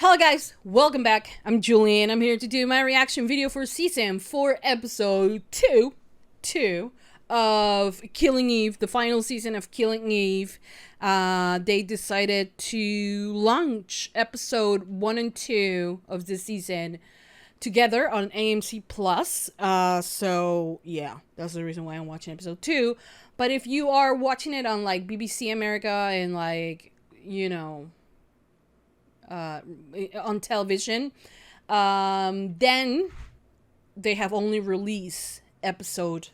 Hello guys, welcome back. I'm Julie and I'm here to do my reaction video for season 4 episode 2 of Killing Eve, the final season of Killing Eve. They decided to launch episode 1 and 2 of the season together on AMC Plus. So yeah, that's the reason why I'm watching episode 2. But if you are watching it on like BBC America and like, you know, on television, then they have only released episode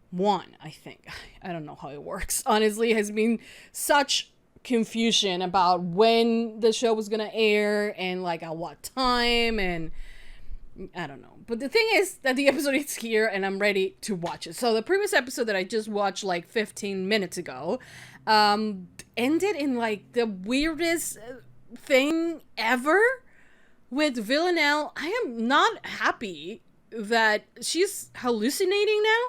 1, I think. I don't know how it works. Honestly, it has been such confusion about when the show was gonna air and like at what time, and I don't know. But the thing is that the episode is here and I'm ready to watch it. So the previous episode that I just watched like 15 minutes ago ended in like the weirdest thing ever with Villanelle. I am not happy that she's hallucinating now.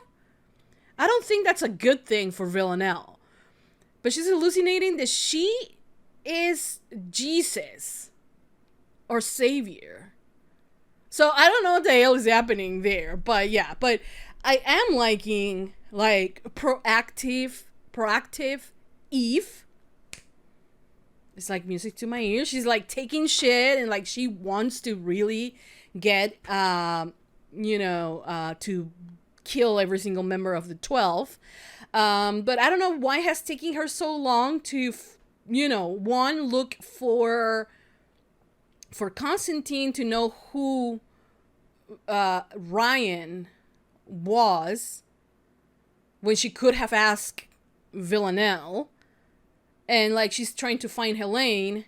I don't think that's a good thing for Villanelle. But she's hallucinating that she is Jesus or Savior. So I don't know what the hell is happening there. But yeah, but I am liking like proactive Eve. It's like music to my ears. She's like taking shit and like she wants to really get, to kill every single member of the 12. But I don't know why it has taken her so long to, one, look for Constantine to know who Ryan was when she could have asked Villanelle. And like she's trying to find Helene.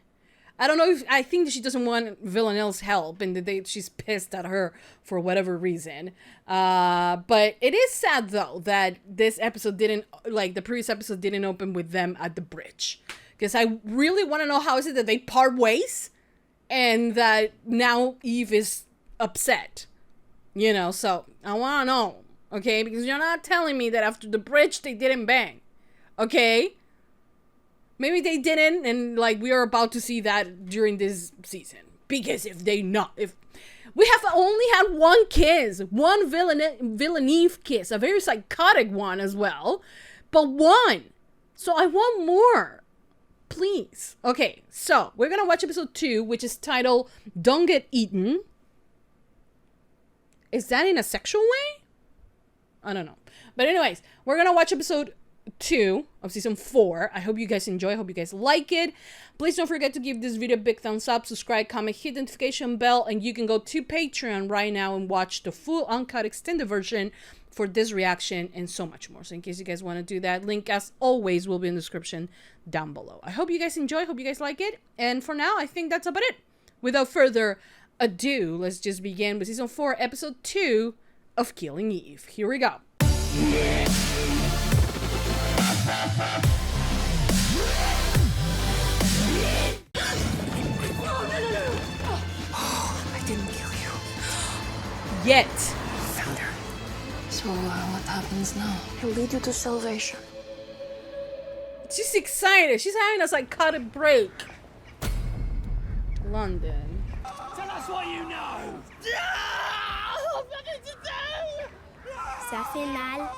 I don't know if I think that she doesn't want Villanelle's help and that she's pissed at her for whatever reason. But it is sad though that this episode didn't, like the previous episode didn't open with them at the bridge. Because I really want to know how is it that they part ways and that now Eve is upset. So I want to know, okay? Because you're not telling me that after the bridge they didn't bang, okay? Maybe they didn't, and like we are about to see that during this season. Because if we have only had one kiss, one Villaneve kiss, a very psychotic one as well, but one. So I want more, please. Okay, so we're gonna watch episode 2, which is titled "Don't Get Eaten." Is that in a sexual way? I don't know. But anyways, we're gonna watch episode 2 of season 4. I hope you guys enjoy. I hope you guys like it. Please don't forget to give this video a big thumbs up, subscribe, comment, hit the notification bell, and you can go to Patreon right now and watch the full uncut extended version for this reaction and so much more. So in case you guys want to do that, link as always will be in the description down below. I hope you guys enjoy. Hope you guys like it. And for now, I think that's about it. Without further ado, let's just begin with season 4, episode 2 of Killing Eve. Here we go. I didn't kill you. Yet. Found her. So what happens now? He'll lead you to salvation. She's excited. She's having a psychotic break. London. Tell us what you know. Ça fait mal.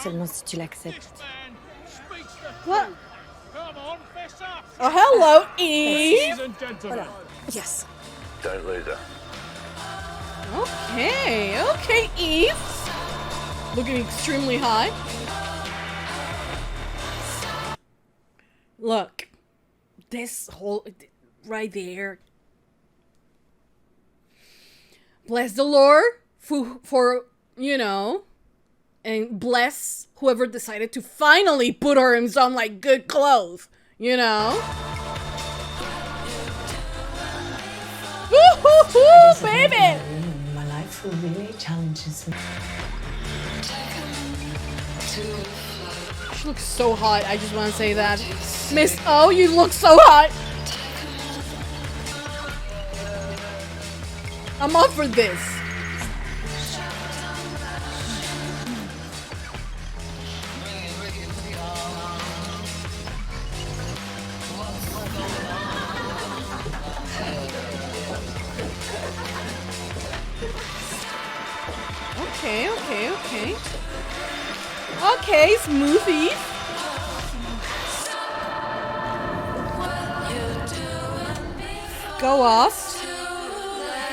Seulement si tu l'acceptes. What? Oh, hello, Eve. Yes. Don't lose her. Okay, Eve. Looking extremely hot. Look, this whole right there. Bless the Lord for and bless whoever decided to finally put her in some like good clothes, Woo-hoo-hoo, baby! My life really challenges me. She looks so hot. I just want to say that. Miss O, you look so hot. I'm up for this. Okay, okay, okay. Okay, smoothie. Go off.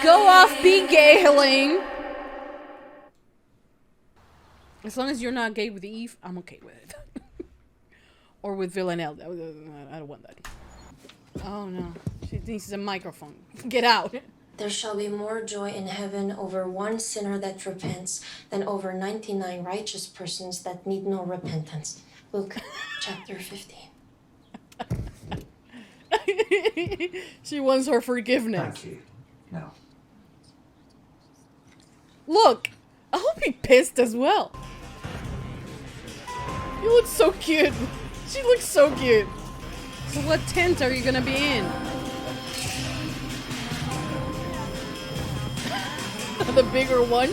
Go off, be gay, Helene. As long as you're not gay with Eve, I'm okay with it. Or with Villanelle. I don't want that. Oh no. She thinks it's a microphone. Get out. There shall be more joy in heaven over one sinner that repents than over 99 righteous persons that need no repentance. Luke chapter 15. She wants her forgiveness. Thank you. No. Look, I hope he pissed as well. You look so cute. She looks so cute. So what tent are you gonna be in? The bigger one?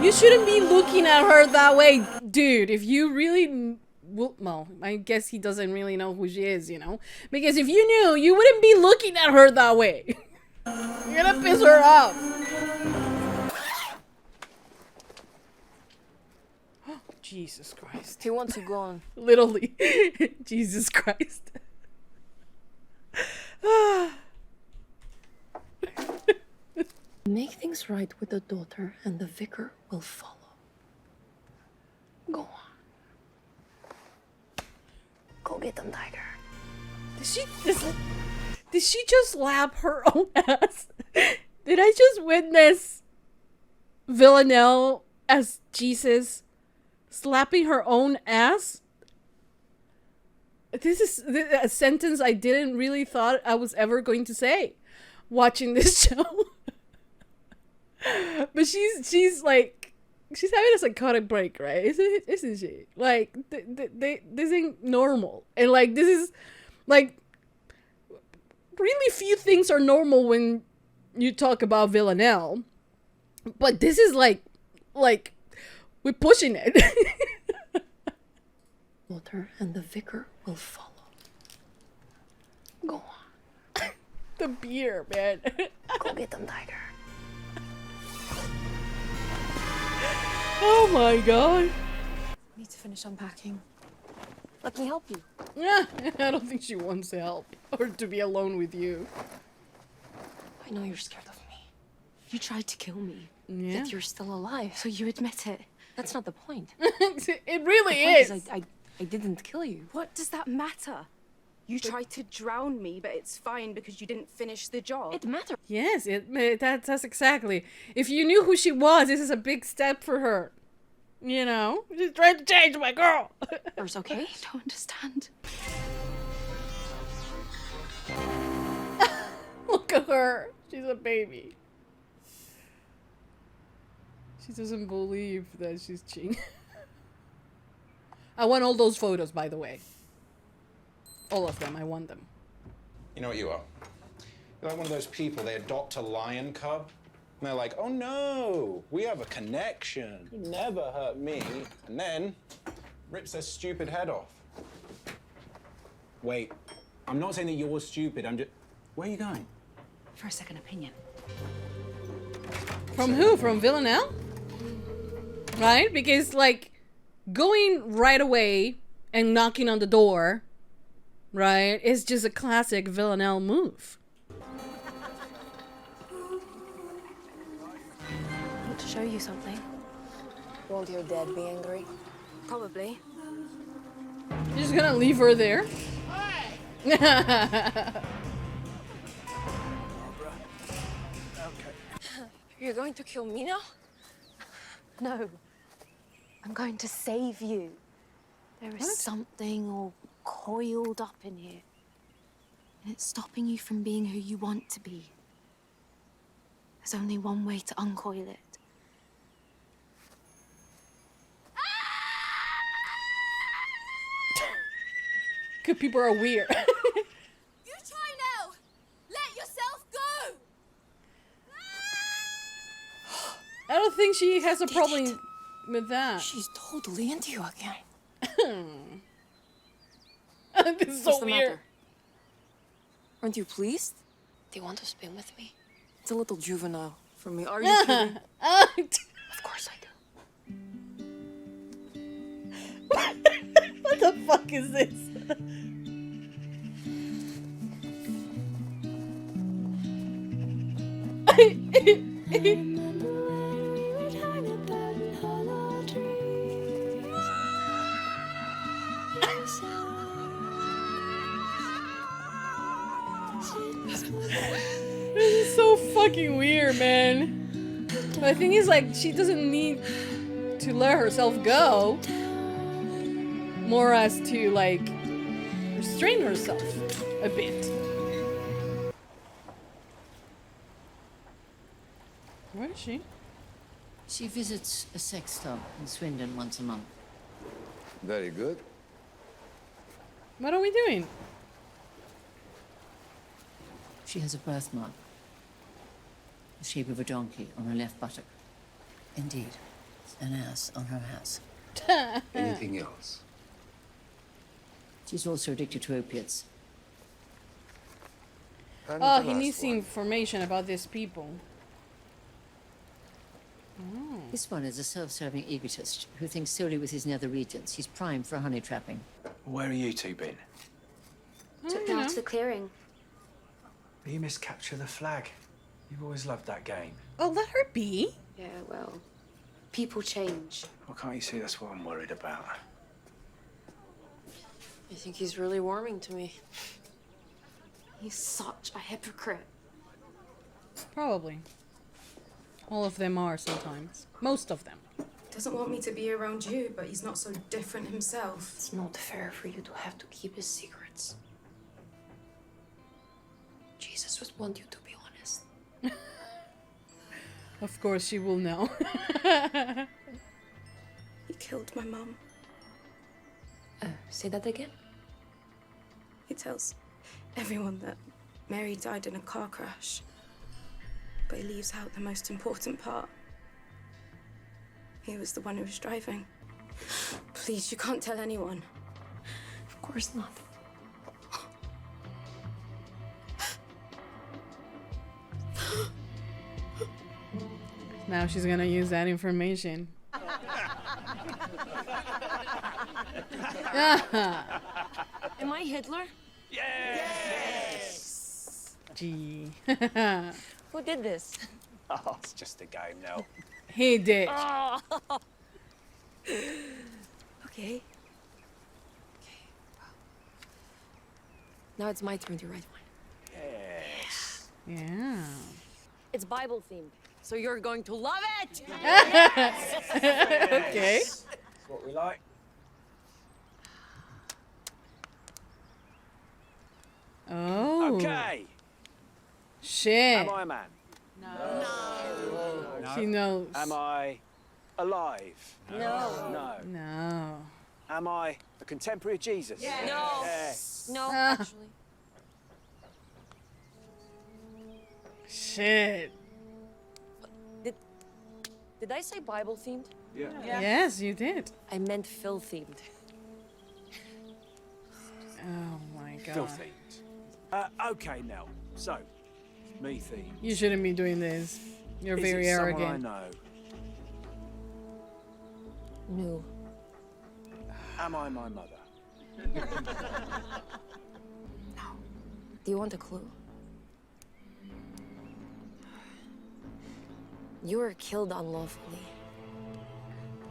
You shouldn't be looking at her that way, dude. If you really... Well, I guess he doesn't really know who she is, you know? Because if you knew, you wouldn't be looking at her that way. You're gonna piss her off. Jesus Christ. He wants you gone. Literally. Jesus Christ. Make things right with the daughter, and the vicar will follow. Go on. Go get them, tiger. Did she just slap her own ass? Did I just witness Villanelle as Jesus slapping her own ass? This is a sentence I didn't really thought I was ever going to say watching this show. But she's like, she's having a psychotic break, right? Isn't she? Like, this ain't normal. And like, this is like, really few things are normal when you talk about Villanelle. But this is like we're pushing it. Daughter, and the vicar will follow. Go on. The beer, man. Go get them, tiger. Oh my god. I need to finish unpacking. Let me help you. Yeah, I don't think she wants help or to be alone with you. I know you're scared of me. You tried to kill me. Yeah. Yet you're still alive, so you admit it. That's not the point. It really The point is. I didn't kill you. What does that matter? You tried to drown me, but it's fine because you didn't finish the job. It matters. Yes, that's exactly. If you knew who she was, this is a big step for her. You know, she's trying to change my girl. Okay? I don't understand. Look at her. She's a baby. She doesn't believe that she's cheating. I want all those photos, by the way. All of them. I want them. You know what you are? You're like one of those people, they adopt a lion cub, and they're like, oh no, we have a connection. You never hurt me. And then rips their stupid head off. Wait, I'm not saying that you're stupid, I'm just... Where are you going? For a second opinion. From who? From Villanelle? Right? Because, like, going right away and knocking on the door, right, is just a classic Villanelle move. I want to show you something. Won't your dad be angry? Probably. You're just gonna leave her there? You're going to kill me now? No. I'm going to save you. There is something all coiled up in here. And it's stopping you from being who you want to be. There's only one way to uncoil it. Good people are weird. You try now! Let yourself go! I don't think she has a problem with that. She's totally into you again. This is What's so the weird. matter? Aren't you pleased? Do you want to spin with me? It's a little juvenile for me. Are you kidding? Of course I do. What the fuck is this? This is so fucking weird, man. But the thing is, like, she doesn't need to let herself go. More as to, like, restrain herself a bit. Where is she? She visits a sex shop in Swindon once a month. Very good. What are we doing? She has a birthmark, the shape of a donkey on her left buttock. Indeed, an ass on her ass. Anything else? She's also addicted to opiates. And Oh, the he last needs the one. information about these people. This one is a self-serving egotist who thinks solely with his nether regions. He's primed for honey trapping. Where are you two been? Took me out to the clearing. You miscapture the flag. You've always loved that game. Oh, let her be. Yeah, well, people change. Well, can't you see that's what I'm worried about? I think he's really warming to me. He's such a hypocrite. Probably. All of them are sometimes. Most of them. Doesn't want me to be around you, but he's not so different himself. It's not fair for you to have to keep his secrets. Jesus would want you to be honest. Of course she will know. He killed my mum. Say that again? He tells everyone that Mary died in a car crash. But he leaves out the most important part. He was the one who was driving. Please, you can't tell anyone. Of course not. Now she's gonna use that information. Am I Hitler? Gee. Who did this? Oh, it's just a game now. He did. Okay. Now it's my turn to write one. Yes. Yeah. It's Bible themed, so you're going to love it! Okay. That's what we like. Oh. Okay. Shit. Am I a man? No. She knows. Am I alive? No. No. No. Am I a contemporary of Jesus? No. Yes. No, Ah. actually. Shit. Did I say Bible themed? Yeah. Yes, you did. I meant Phil themed. Oh my god. Filthy. Okay, Nell. So, me theme. You shouldn't be doing this. You're Is very it someone arrogant. I know? No. Am I my mother? Do you want a clue? You were killed unlawfully.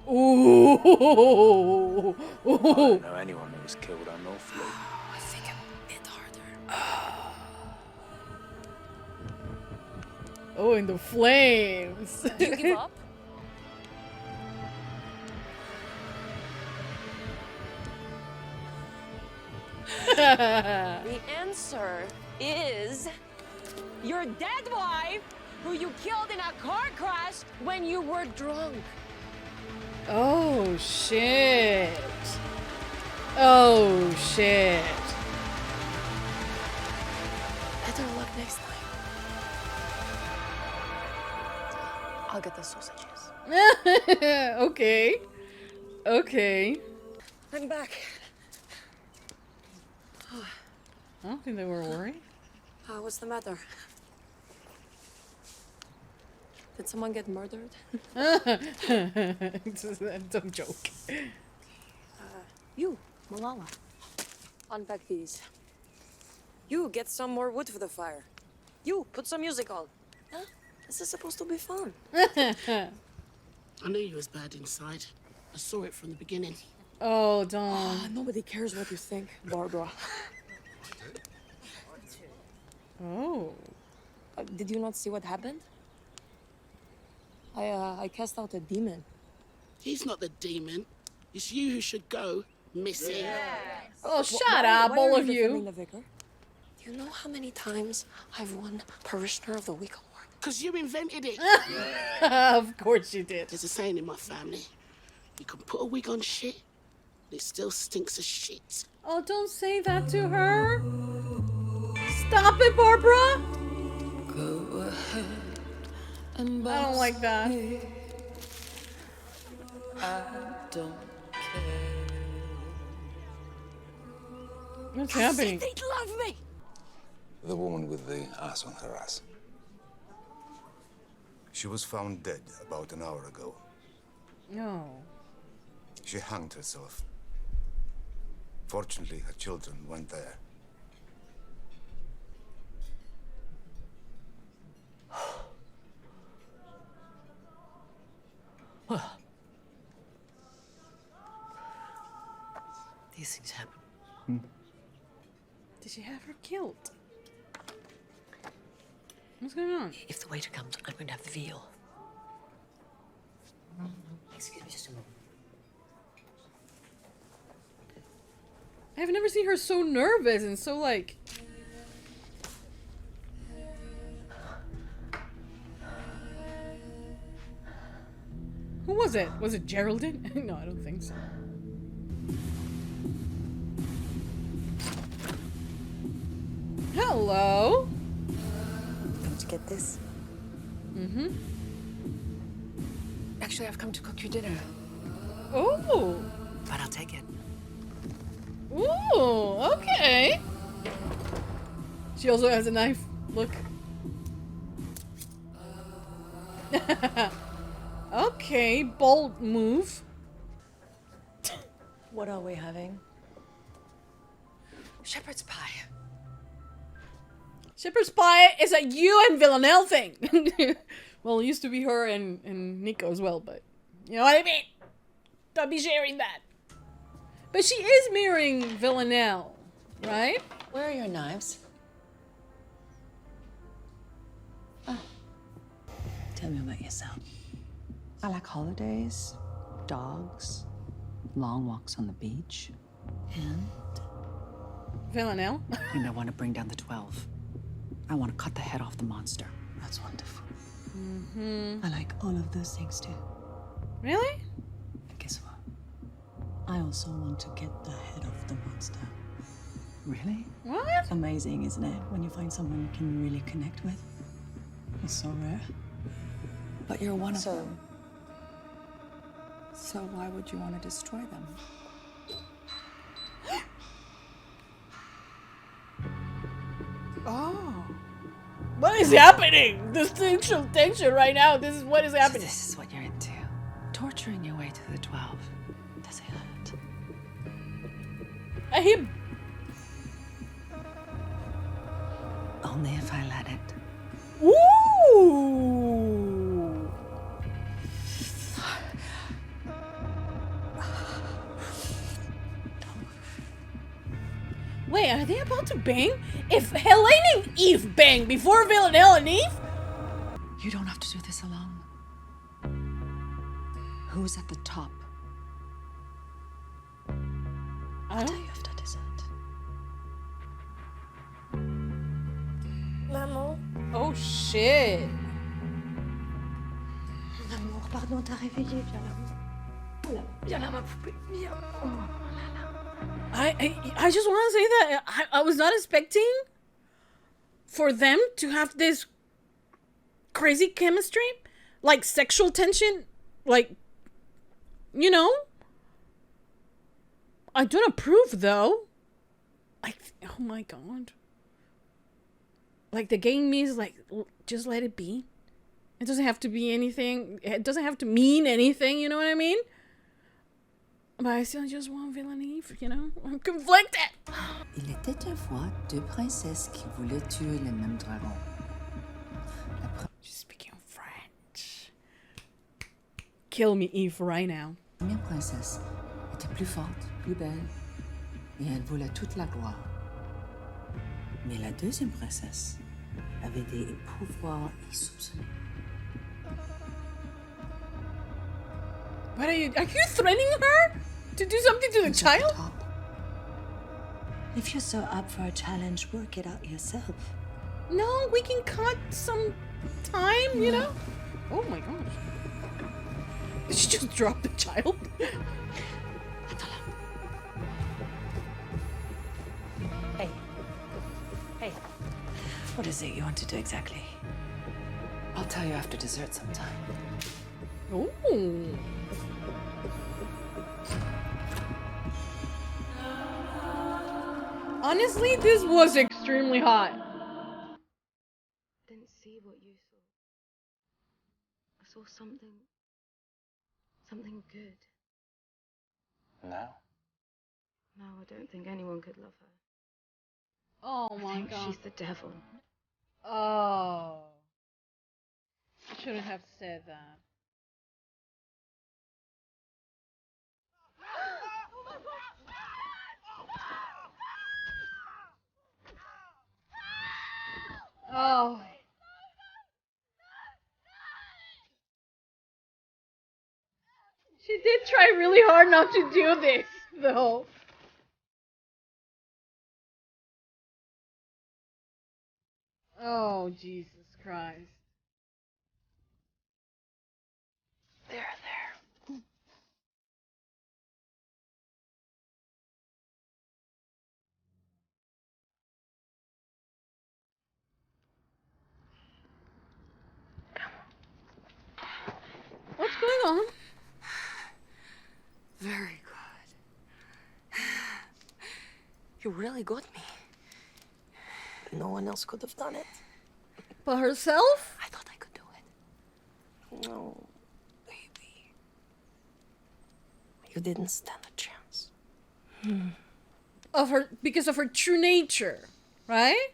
Ooh. I don't know anyone who was killed unlawfully. I think a bit harder. Oh, in the flames. Do you give up? The answer is your dead wife, who you killed in a car crash when you were drunk. Oh shit. Oh shit. Better luck next time. I'll get the sausages. Okay. Okay. I'm back. I don't think they were worried. What's the matter? Did someone get murdered? It's a dumb joke. You, Malala. Unpack these. You, get some more wood for the fire. You, put some music on. Huh? This is supposed to be fun. I knew you was bad inside. I saw it from the beginning. Oh, don't. Nobody cares what you think, Barbara. Oh. Did you not see what happened? I cast out a demon. He's not the demon. It's you who should go missing. Oh, shut up, all of you. The vicar? Do you know how many times I've won Parishioner of the Week award? Because you invented it. Of course you did. There's a saying in my family. You can put a wig on shit, and it still stinks of shit. Oh, don't say that to her. Stop it, Barbara. Go ahead and I don't like that. I don't care. What's happening? They'd love me. The woman with the ass on her ass. She was found dead about an hour ago. No. She hanged herself. Fortunately, her children weren't there. Well, these things happen. Did she have her killed? What's going on? If the waiter comes, I'm going to have the veal. Excuse me just a moment. I've never seen her so nervous and so like... Who was it? Was it Geraldine? No, I don't think so. Hello? Don't you get this? Mm-hmm. Actually, I've come to cook your dinner. Oh. But I'll take it. Ooh, okay. She also has a knife. Look. Okay, bold move. What are we having? Shepherd's pie. Shepherd's pie is a you and Villanelle thing. Well, it used to be her and Nico as well, but you know what I mean? Don't be sharing that. But she is mirroring Villanelle, right? Where are your knives? Oh. Tell me about yourself. I like holidays, dogs, long walks on the beach. And? Villanelle? And I want to bring down the 12. I want to cut the head off the monster. That's wonderful. Mm-hmm. I like all of those things too. Really? And guess what? I also want to get the head of the monster. Really? What? Amazing, isn't it? When you find someone you can really connect with. It's so rare. But you're one of them. So why would you want to destroy them? Oh. What is happening? This tension right now. This is what is happening. So this is what you're into. Torturing your way to the 12. Does it hurt? I hear... Only if I let it. Ooh! Wait, are they about to bang? If Helene and Eve bang before Villanelle and Eve? You don't have to do this alone. Who's at the top? I'll tell you after dessert. Maman. Oh shit. Mon amour, pardon, t'as réveillé. Viens là. Viens là, ma poupée. Viens. Oh là là. I just want to say that I was not expecting for them to have this crazy chemistry, like sexual tension, like, you know, I don't approve though. Like, oh my god. Like the game means like just let it be. It doesn't have to be anything. It doesn't have to mean anything. You know what I mean? But I still just want Villeneuve. You know, I'm conflicted. Il était une fois deux princesses qui voulaient tuer le même dragon. She's speaking French. Kill me, Eve, right now. La première princesse était plus forte, plus belle, et elle voulait toute la gloire. Mais la deuxième princesse avait des pouvoirs insoupçonnés. What are you threatening her to do something to the child? If you're so up for a challenge, work it out yourself. No, we can cut some time, you know? Oh my gosh. Did she just drop the child? Hey. Hey. What is it you want to do exactly? I'll tell you after dessert sometime. Ooh. Honestly, this was extremely hot. Didn't see what you saw. I saw something good. Now? No, I don't think anyone could love her. Oh I my think god. she's the devil. Oh. I shouldn't have said that. Oh. She did try really hard not to do this, though. Oh, Jesus Christ. There. What's going on? Very good. You really got me. No one else could have done it. But herself? I thought I could do it. No, baby. You didn't stand a chance. Because of her true nature, right?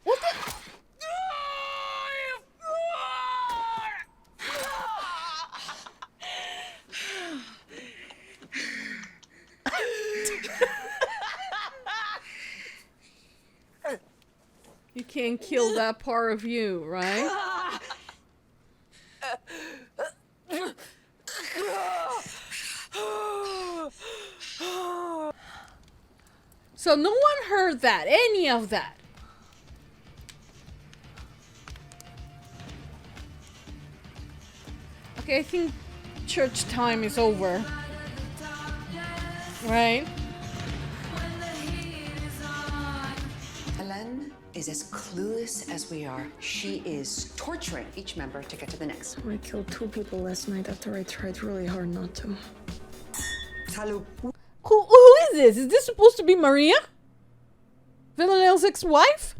What the? You can't kill that part of you, right? So no one heard that, any of that. Okay, I think church time is over. Right? Hélène is as clueless as we are. She is torturing each member to get to the next. I killed 2 people last night after I tried really hard not to. Who is this? Is this supposed to be Maria? Villanelle's ex-wife?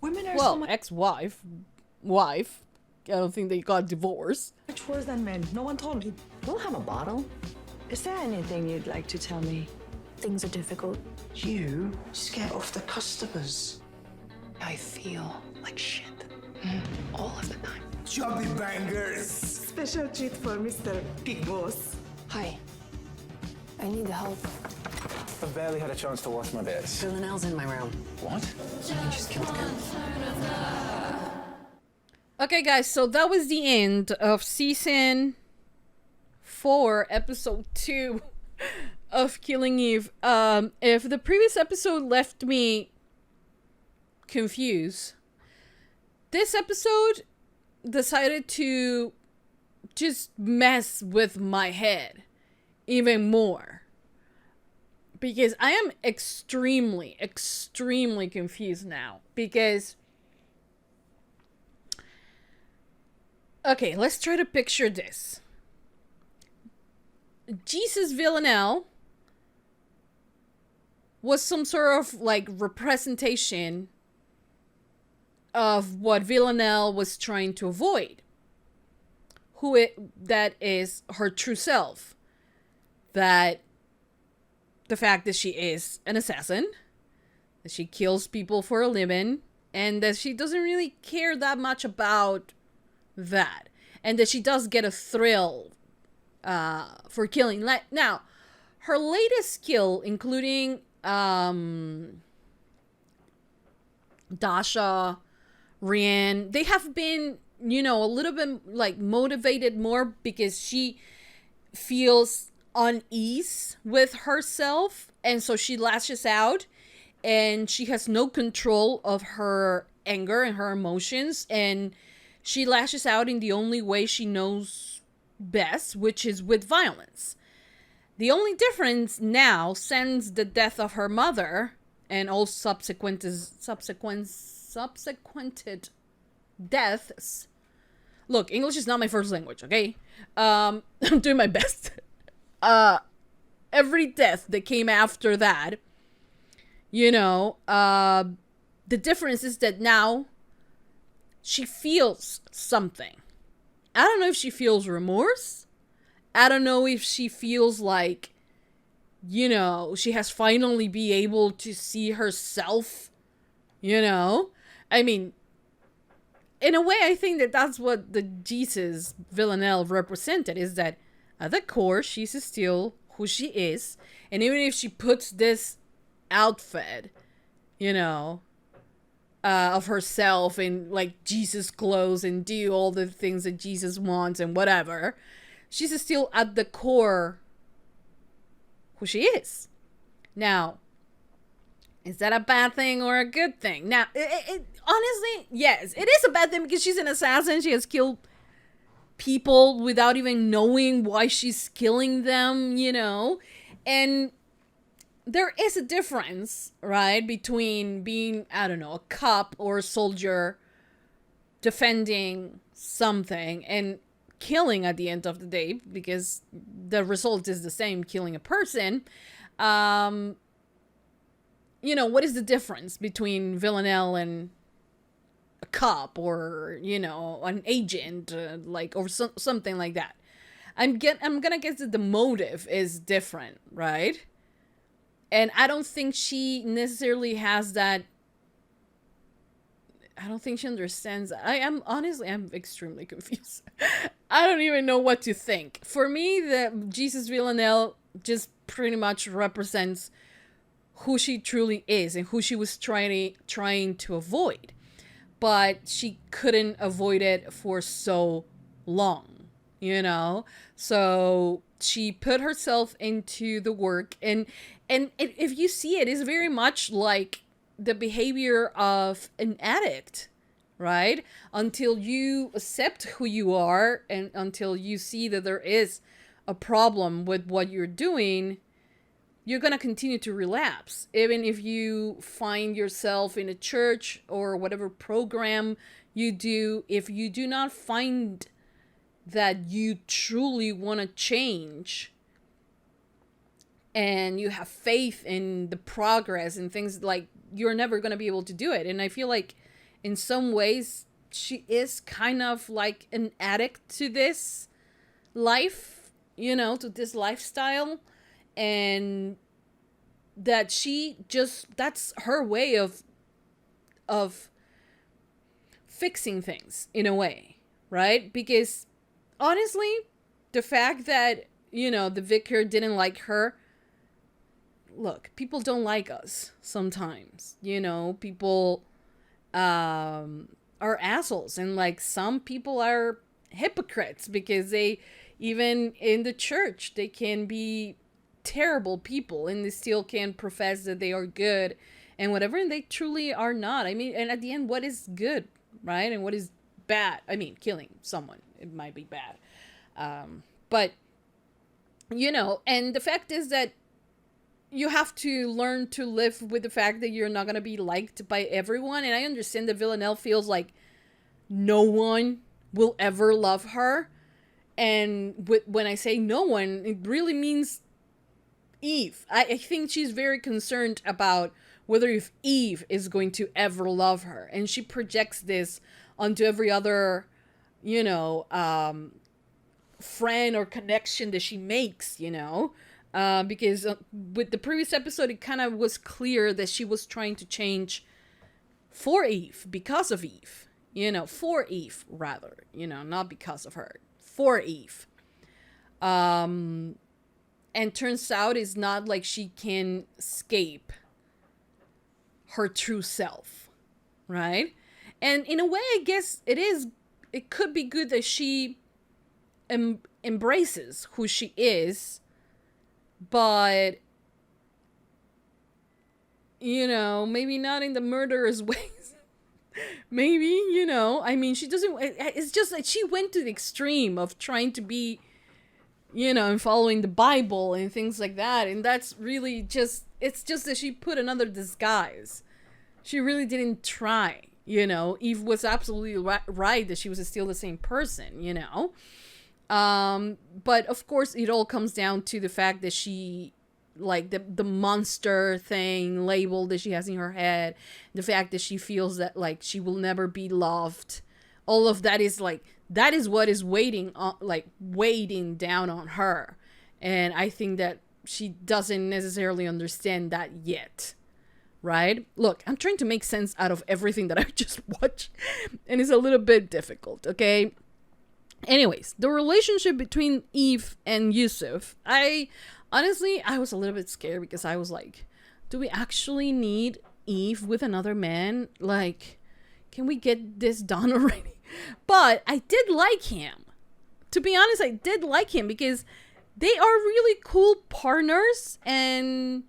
Women are Well, so much ex-wife. Wife. I don't think they got divorced. worse than men. No one told me. We'll have a bottle. Is there anything you'd like to tell me? Things are difficult. You scare off the customers. I feel like shit. All of the time. Chubby bangers! Special treat for Mr. Big Boss. Hi. I need help. I barely had a chance to wash my bits. Villanelle's in my room. What? I just killed him. Okay, guys, so that was the end of season 4, episode 2 of Killing Eve. If the previous episode left me confused, this episode decided to just mess with my head even more. Because I am extremely confused now. Because Okay, let's try to picture this. Jesus Villanelle was some sort of like representation of what Villanelle was trying to avoid. That is her true self. That the fact that she is an assassin, that she kills people for a living, and that she doesn't really care that much about that. And that she does get a thrill for killing. Now, her latest kill, including Dasha, Rian, they have been, you know, a little bit like motivated more because she feels unease with herself, and so she lashes out, and she has no control of her anger and her emotions, and she lashes out in the only way she knows best, which is with violence. The only difference now, since the death of her mother and all subsequent deaths. Look, English is not my first language, okay? I'm doing my best. Every death that came after that, you know, the difference is that now she feels something. I don't know if she feels remorse. I don't know if she feels like, you know, she has finally been able to see herself, you know? I mean, in a way, I think that that's what the Jesus Villanelle represented, is that at the core, she's still who she is. And even if she puts this outfit, you know, of herself in like Jesus clothes and do all the things that Jesus wants and whatever, she's still at the core who she is. Now, is that a bad thing or a good thing? Now, honestly, yes, it is a bad thing because she's an assassin. She has killed people without even knowing why she's killing them, you know? And there is a difference, right, between being, I don't know, a cop or a soldier defending something and killing at the end of the day, because the result is the same, killing a person. You know, what is the difference between Villanelle and a cop or, you know, an agent, like, or something like that? I'm gonna guess that the motive is different, right? And I don't think she necessarily has that. I don't think she understands. I'm extremely confused. I don't even know what to think. For me, the Jesus Villanelle just pretty much represents who she truly is and who she was trying to avoid. But she couldn't avoid it for so long, you know? So she put herself into the work, and if you see it, it's very much like the behavior of an addict, right? Until you accept who you are and until you see that there is a problem with what you're doing, you're going to continue to relapse. Even if you find yourself in a church or whatever program you do, if you do not find that you truly want to change and you have faith in the progress and things, like, you're never going to be able to do it. And I feel like in some ways she is kind of like an addict to this life, you know, to this lifestyle, and that that's her way of fixing things in a way, right? Because honestly, the fact that, you know, the vicar didn't like her, look, people don't like us sometimes, you know, people are assholes, and like some people are hypocrites because they, even in the church, they can be terrible people and they still can profess that they are good and whatever, and they truly are not. I mean, and at the end, what is good, right? And what is bad? I mean, killing someone, it might be bad. But, you know, and the fact is that you have to learn to live with the fact that you're not going to be liked by everyone. And I understand that Villanelle feels like no one will ever love her. And when I say no one, it really means Eve. I think she's very concerned about whether if Eve is going to ever love her. And she projects this onto every other, you know, friend or connection that she makes, you know. Because with the previous episode, it kind of was clear that she was trying to change for Eve, because of Eve. You know, for Eve, rather. You know, not because of her. For Eve. And turns out it's not like she can escape her true self, right? And in a way, I guess it could be good that she embraces who she is, but, you know, maybe not in the murderous ways. Maybe, you know, I mean, she doesn't, it's just that she went to the extreme of trying to be, you know, and following the Bible and things like that. And that's really just, it's just that she put another disguise. She really didn't try, you know. Eve was absolutely right that she was still the same person, you know. But of course it all comes down to the fact that she, like, the monster thing label that she has in her head, the fact that she feels that, like, she will never be loved. All of that is, like, that is what is weighing down on her. And I think that she doesn't necessarily understand that yet. Right? Look, I'm trying to make sense out of everything that I just watched, and it's a little bit difficult, okay? Anyways, the relationship between Eve and Yusuf, honestly, I was a little bit scared, because I was like, do we actually need Eve with another man? Like, can we get this done already? But I did like him. To be honest, I did like him, because they are really cool partners. And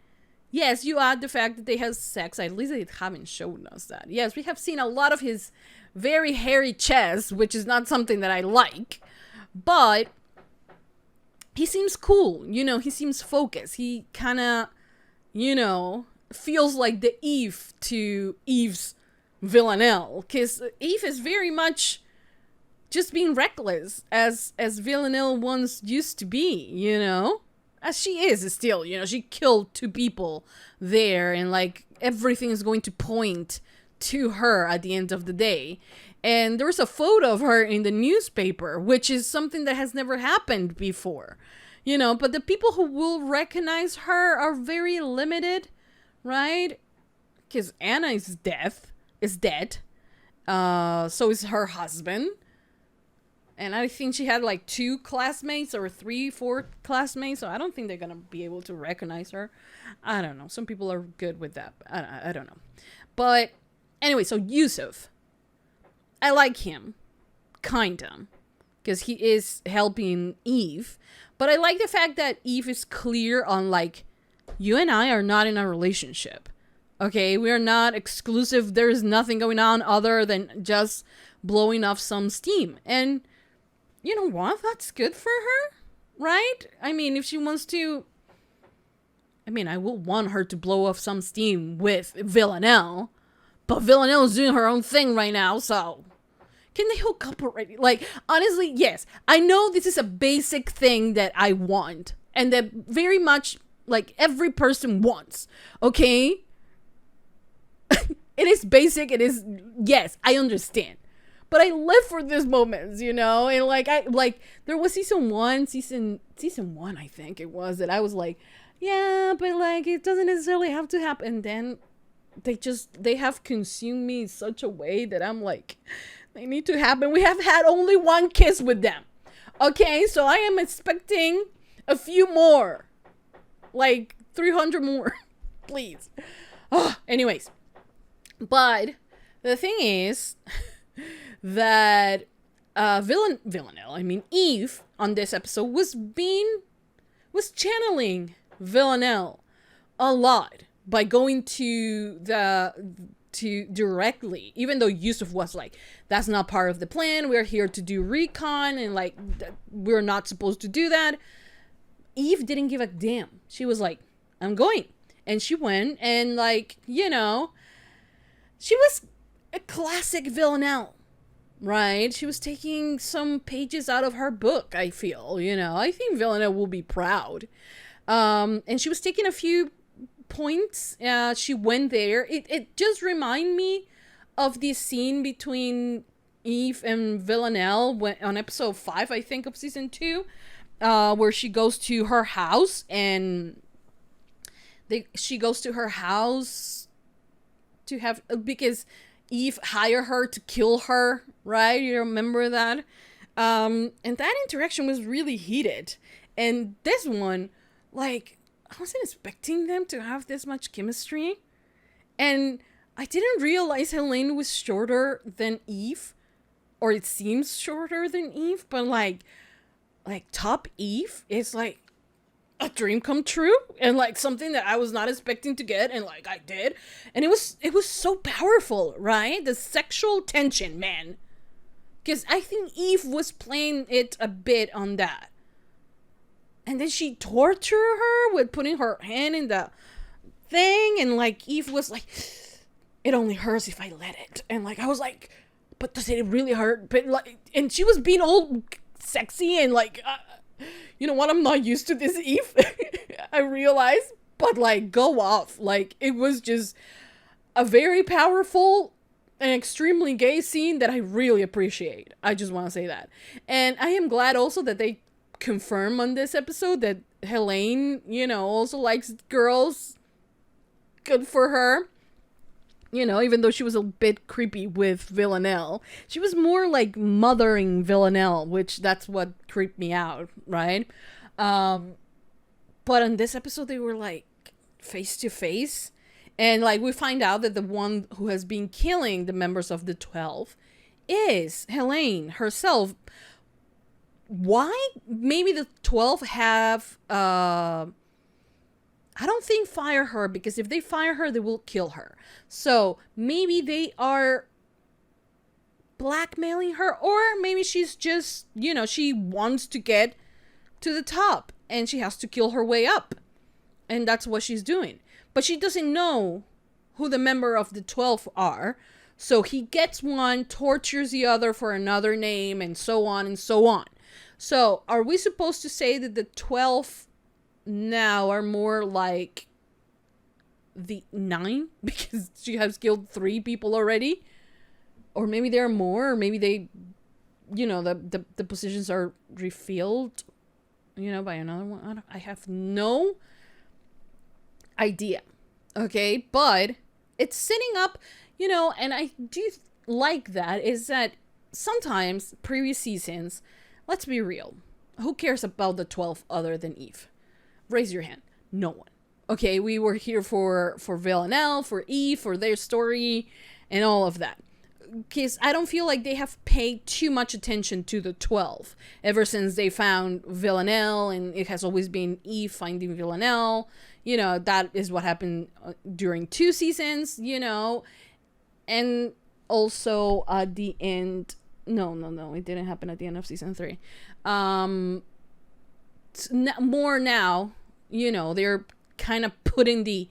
yes, you add the fact that they have sex. At least they haven't shown us that. Yes, we have seen a lot of his very hairy chest, which is not something that I like. But he seems cool. You know, he seems focused. He kind of, you know, feels like the Eve to Eve's Villanelle. Because Eve is very much just being reckless, as Villanelle once used to be, you know? As she is still, you know, she killed 2 people there, and, like, everything is going to point to her at the end of the day. And there's a photo of her in the newspaper, which is something that has never happened before, you know. But the people who will recognize her are very limited, right? Because Anna is dead. So is her husband. And I think she had like 2 classmates or 3, 4 classmates. So I don't think they're going to be able to recognize her. I don't know. Some people are good with that. I don't know. But anyway, so Yusuf. I like him. Kinda. Because he is helping Eve. But I like the fact that Eve is clear on, like, you and I are not in a relationship. Okay? We are not exclusive. There is nothing going on other than just blowing off some steam. And you know what? That's good for her, right? I mean, if she wants to, I mean, I will want her to blow off some steam with Villanelle, but Villanelle is doing her own thing right now, so can they hook up already? Like, honestly, yes. I know this is a basic thing that I want, and that very much, like, every person wants, okay? It is basic, it is, yes, I understand. But I live for these moments, you know? And there was season one, I think it was, that I was like, yeah, but like, it doesn't necessarily have to happen. And then they have consumed me in such a way that I'm like, they need to happen. We have had only 1 kiss with them. Okay, so I am expecting a few more. Like 300 more, please. Anyways. But the thing is that Villanelle, I mean Eve, on this episode was channeling Villanelle a lot by going to directly, even though Yusuf was like, that's not part of the plan, we're here to do recon, and like we're not supposed to do that. Eve didn't give a damn. She was like, I'm going. And she went, and like, you know, she was a classic Villanelle. right? She was taking some pages out of her book, I feel, you know. I think Villanelle will be proud. And she was taking a few points. She went there. It just reminded me of the scene between Eve and Villanelle on episode 5, I think, of season 2, where she goes to her house and she goes to her house to have, because Eve hired her to kill her, right? You remember that? And that interaction was really heated. And this one, like, I wasn't expecting them to have this much chemistry. And I didn't realize Helene was shorter than Eve. Or it seems shorter than Eve. But like top Eve is like a dream come true. And like something that I was not expecting to get. And like I did. And it was so powerful, right? The sexual tension, man. Because I think Eve was playing it a bit on that. And then she tortured her with putting her hand in the thing. And like Eve was like, it only hurts if I let it. And like I was like, but does it really hurt? But like, and she was being all sexy and like, you know what? I'm not used to this, Eve. I realized. But like, go off. Like, it was just a very powerful and extremely gay scene that I really appreciate. I just want to say that. And I am glad also that they confirm on this episode that Helene, you know, also likes girls. Good for her. You know, even though she was a bit creepy with Villanelle, she was more like mothering Villanelle, which that's what creeped me out, right? But on this episode, they were like face to face. And like we find out that the one who has been killing the members of the 12 is Helene herself. Why? Maybe the 12 have I don't think fire her, because if they fire her, they will kill her. So maybe they are blackmailing her, or maybe she's just, you know, she wants to get to the top and she has to kill her way up. And that's what she's doing. But she doesn't know who the member of the 12 are. So he gets one, tortures the other for another name, and so on and so on. So are we supposed to say that the 12 now are more like the 9 because she has killed 3 people already? Or maybe there are more, or maybe they, you know, the positions are refilled, you know, by another one. I have no idea. Okay, but it's setting up, you know, and I do like that, is that sometimes previous seasons, let's be real, who cares about the 12 other than Eve? Raise your hand. No one. Okay, we were here for Villanelle, for Eve, for their story, and all of that. Because I don't feel like they have paid too much attention to the 12 ever since they found Villanelle, and it has always been Eve finding Villanelle. You know, that is what happened during 2 seasons, you know. And also at the end, no, it didn't happen at the end of season 3. More now, you know, they're kind of putting the,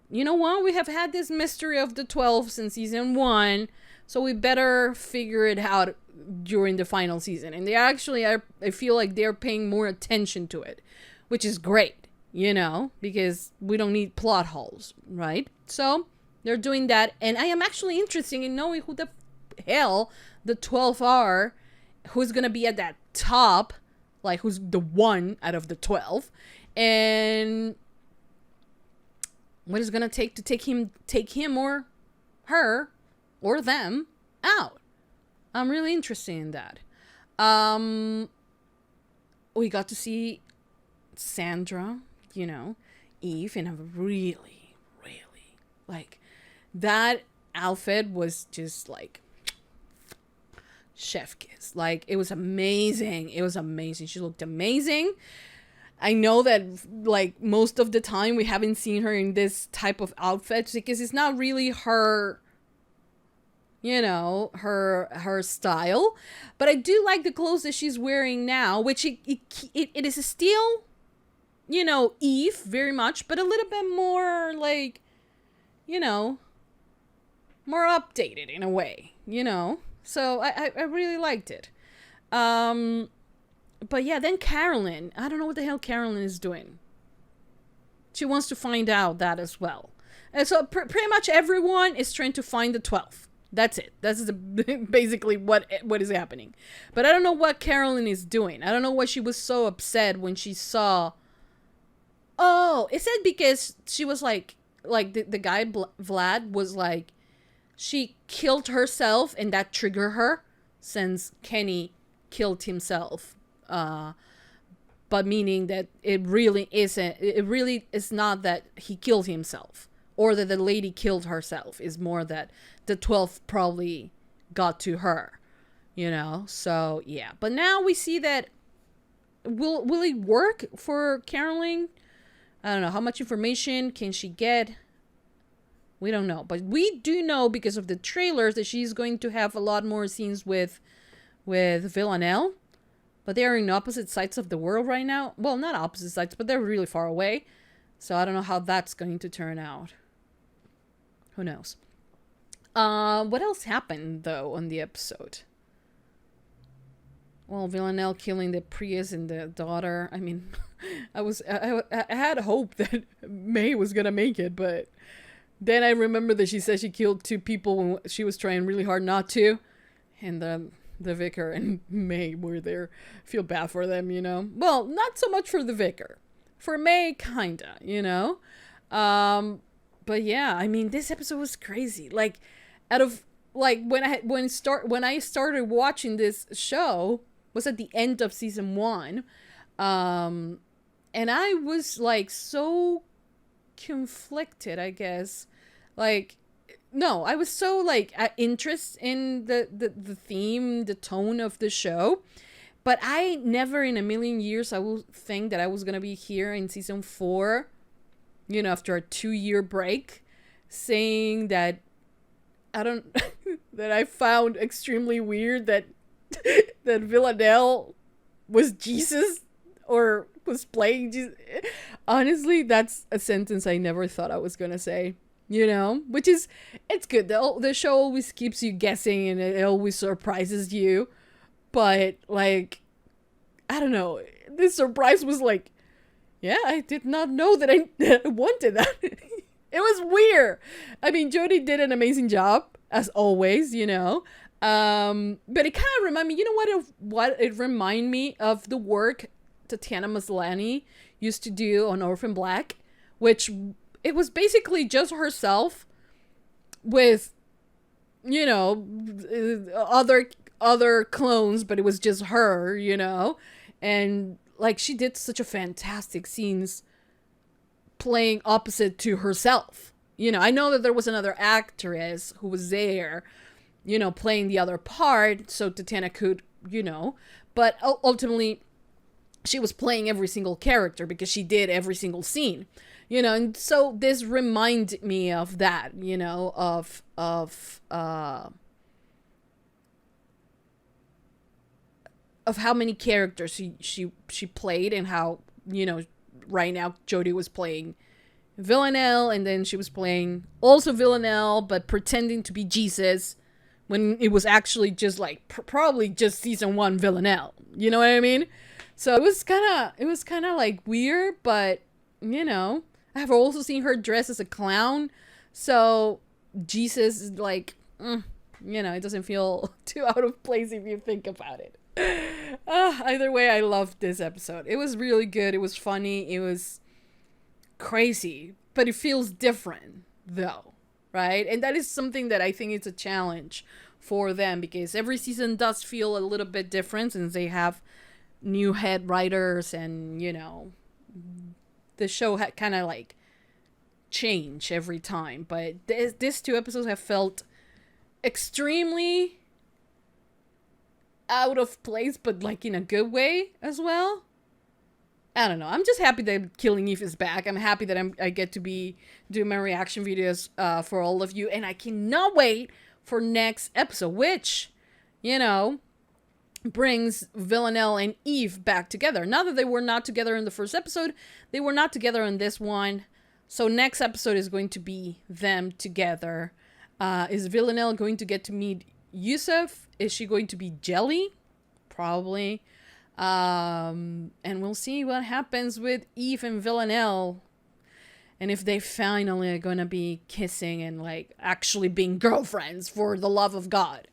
you know what, we have had this mystery of the 12 since season 1, so we better figure it out during the final season. And they actually are, I feel like they're paying more attention to it, which is great, you know, because we don't need plot holes, right? So they're doing that, and I am actually interested in knowing who the hell the 12 are, who's gonna be at that top, like who's the one out of the 12, and what is gonna take to take him or her or them out. I'm really interested in that. We got to see Sandra, you know, Eve, in a really, really, like, that outfit was just like chef kiss. Like, it was amazing. It was amazing. She looked amazing. I know that, like, most of the time we haven't seen her in this type of outfit because it's not really her, you know, her style. But I do like the clothes that she's wearing now, which it is still, you know, Eve very much, but a little bit more, like, you know, more updated in a way, you know. So I really liked it. But yeah, then Carolyn. I don't know what the hell Carolyn is doing. She wants to find out that as well. And so pretty much everyone is trying to find the 12th. That's it. That's basically what is happening. But I don't know what Carolyn is doing. I don't know why she was so upset when she saw... Oh, is it because she was like the guy Vlad was like, she killed herself and that triggered her, since Kenny killed himself. But meaning that it really is not that he killed himself or that the lady killed herself. Is more that the 12th probably got to her, you know? So yeah, but now we see that will it work for Caroline? I don't know. How much information can she get? We don't know, but we do know because of the trailers that she's going to have a lot more scenes with Villanelle. But they are in opposite sides of the world right now. Well, not opposite sides, but they're really far away. So I don't know how that's going to turn out. Who knows? What else happened, though, on the episode? Well, Villanelle killing the priest and the daughter. I mean, I had hope that May was going to make it, but then I remember that she said she killed 2 people when she was trying really hard not to. And the vicar and May were there. Feel bad for them, you know. Well, not so much for the vicar. For May, kinda, you know. But yeah, I mean, this episode was crazy. Like, out of like when I started watching this show was at the end of season 1, and I was like so conflicted, I guess. Like, no, I was so like interest in the theme, the tone of the show, but I never in a million years I would think that I was gonna be here in season 4, you know, after a 2-year break, saying that that I found extremely weird that that Villanelle was Jesus or was playing Jesus. Honestly, that's a sentence I never thought I was gonna say. You know, which is, it's good. The show always keeps you guessing and it always surprises you. But, like, I don't know. This surprise was like, yeah, I did not know that I wanted that. It was weird. I mean, Jodie did an amazing job, as always, you know. But it kind of reminded me, you know what it reminded me of the work Tatiana Maslany used to do on Orphan Black, which... It was basically just herself with, you know, other clones, but it was just her, you know? And, like, she did such a fantastic scenes playing opposite to herself. You know, I know that there was another actress who was there, you know, playing the other part, so Tatiana could, you know, but ultimately she was playing every single character because she did every single scene. You know, and so this reminded me of that, you know, of how many characters she played, and how, you know, right now Jodie was playing Villanelle, and then she was playing also Villanelle, but pretending to be Jesus when it was actually just like probably just season 1 Villanelle. You know what I mean? So it was kind of like weird, but you know. I have also seen her dress as a clown, so Jesus is like, you know, it doesn't feel too out of place if you think about it. Either way, I loved this episode. It was really good. It was funny. It was crazy, but it feels different, though, right? And that is something that I think is a challenge for them, because every season does feel a little bit different since they have new head writers and, you know... The show had kind of like change every time, but these 2 episodes have felt extremely out of place, but like in a good way as well. I don't know. I'm just happy that Killing Eve is back. I'm happy that I get to be doing my reaction videos for all of you, and I cannot wait for next episode, which, you know, brings Villanelle and Eve back together. Now that they were not together in the first episode, they were not together in this one. So next episode is going to be them together. Is Villanelle going to get to meet Yusuf, is she going to be jelly? Probably. And we'll see what happens with Eve and Villanelle. And if they finally are gonna be kissing and like actually being girlfriends for the love of God.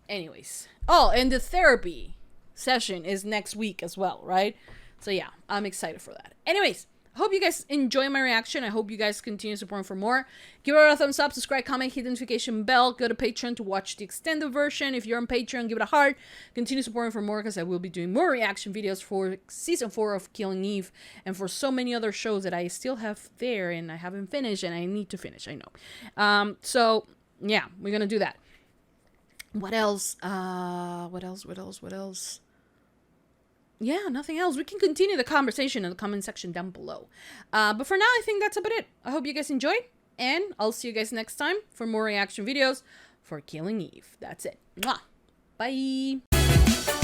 Anyways. Oh, and the therapy session is next week as well, right? So yeah, I'm excited for that. Anyways, I hope you guys enjoy my reaction. I hope you guys continue supporting for more. Give it a thumbs up, subscribe, comment, hit the notification bell. Go to Patreon to watch the extended version. If you're on Patreon, give it a heart. Continue supporting for more because I will be doing more reaction videos for season 4 of Killing Eve and for so many other shows that I still have there and I haven't finished and I need to finish, I know. So yeah, we're gonna do that. What else? What else? Yeah, nothing else. We can continue the conversation in the comment section down below. But for now, I think that's about it. I hope you guys enjoyed, and I'll see you guys next time for more reaction videos for Killing Eve. That's it. Mwah. Bye.